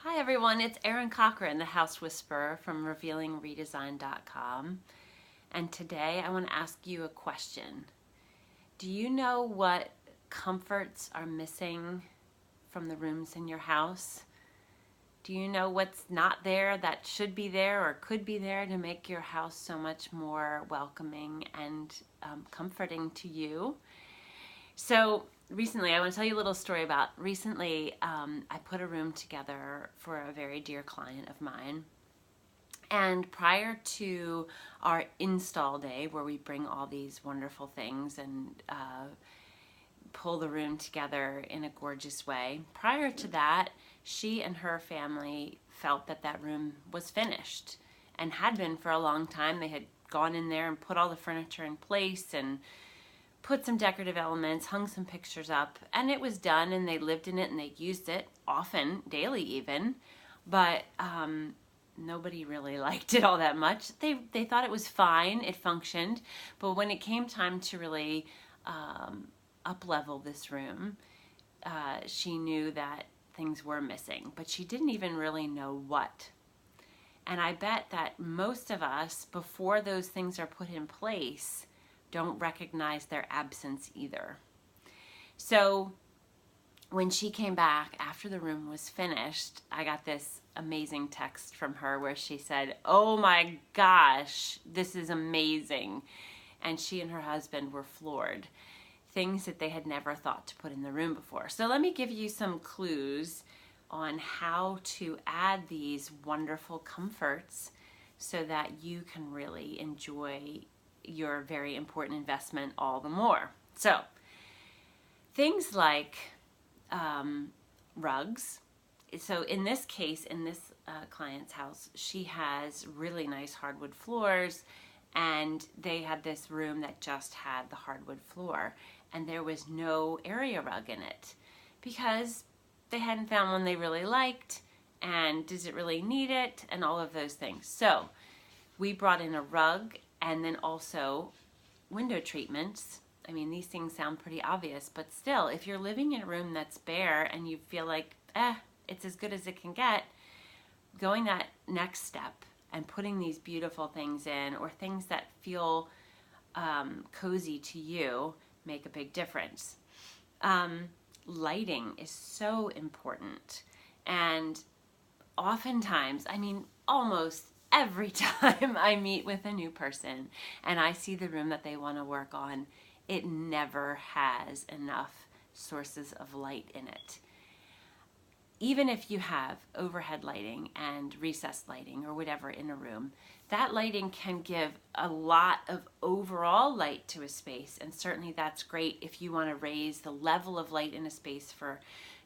Hi everyone, it's Erin Cochran, the House Whisperer from RevealingRedesign.com. And today I want to ask you a question. Do you know what comforts are missing from the rooms in your house? Do you know what's not there that should be there or could be there to make your house so much more welcoming and comforting to you? So recently, I want to tell you a little story about recently. I put a room together for a very dear client of mine. And prior to our install day, where we bring all these wonderful things and pull the room together in a gorgeous way, prior to that, she and her family felt that that room was finished and had been for a long time. They had gone in there and put all the furniture in place and put some decorative elements, hung some pictures up, and it was done, and they lived in it and they used it often, daily even, but nobody really liked it all that much. They thought it was fine, it functioned, but when it came time to really up-level this room, she knew that things were missing, but she didn't even really know what. And I bet that most of us, before those things are put in place, don't recognize their absence either. So when she came back after the room was finished, I got this amazing text from her where she said, "Oh my gosh, this is amazing." And she and her husband were floored. Things that they had never thought to put in the room before. So let me give you some clues on how to add these wonderful comforts so that you can really enjoy your very important investment all the more. So things like rugs. So in this case, in this client's house, she has really nice hardwood floors, and they had this room that just had the hardwood floor, and there was no area rug in it because they hadn't found one they really liked, and does it really need it, and all of those things. So we brought in a rug, and then also window treatments. I mean, these things sound pretty obvious, but still, if you're living in a room that's bare and you feel like, it's as good as it can get, going that next step and putting these beautiful things in, or things that feel cozy to you, make a big difference. Lighting is so important. And oftentimes, I mean, almost every time I meet with a new person and I see the room that they want to work on, it never has enough sources of light in it. Even if you have overhead lighting and recessed lighting or whatever in a room, that lighting can give a lot of overall light to a space, and certainly that's great if you want to raise the level of light in a space for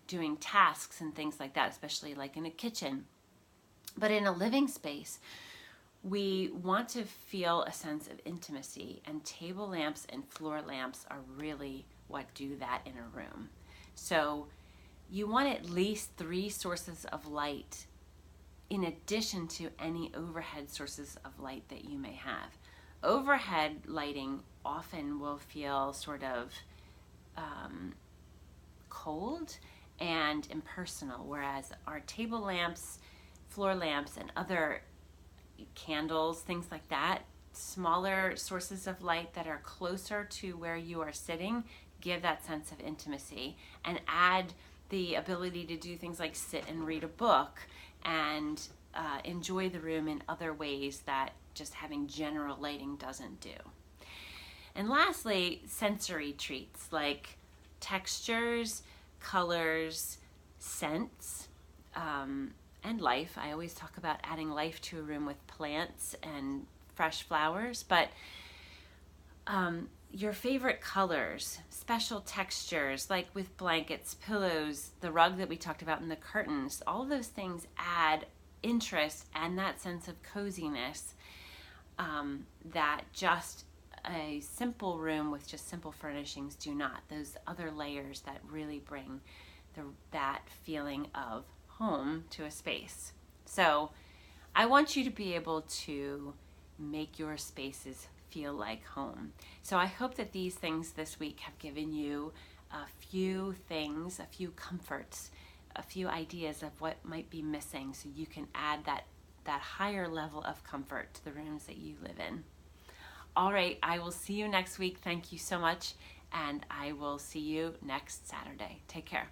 doing tasks and things like that, especially like in a kitchen. But in a living space, we want to feel a sense of intimacy, and table lamps and floor lamps are really what do that in a room. So you want at least 3 sources of light in addition to any overhead sources of light that you may have. Overhead lighting often will feel sort of cold and impersonal, whereas our table lamps, floor lamps, and other candles, things like that, smaller sources of light that are closer to where you are sitting, give that sense of intimacy and add the ability to do things like sit and read a book and enjoy the room in other ways that just having general lighting doesn't do. And lastly, sensory treats like textures, colors, scents, and life. I always talk about adding life to a room with plants and fresh flowers, but your favorite colors, special textures, like with blankets, pillows, the rug that we talked about, and the curtains, all of those things add interest and that sense of coziness that just a simple room with just simple furnishings do not. Those other layers that really bring that feeling of home to a space. So I want you to be able to make your spaces feel like home. So I hope that these things this week have given you a few things, a few comforts a few ideas of what might be missing so you can add that higher level of comfort to the rooms that you live in. All right, I will see you next week. Thank you so much, and I will see you next Saturday. Take care.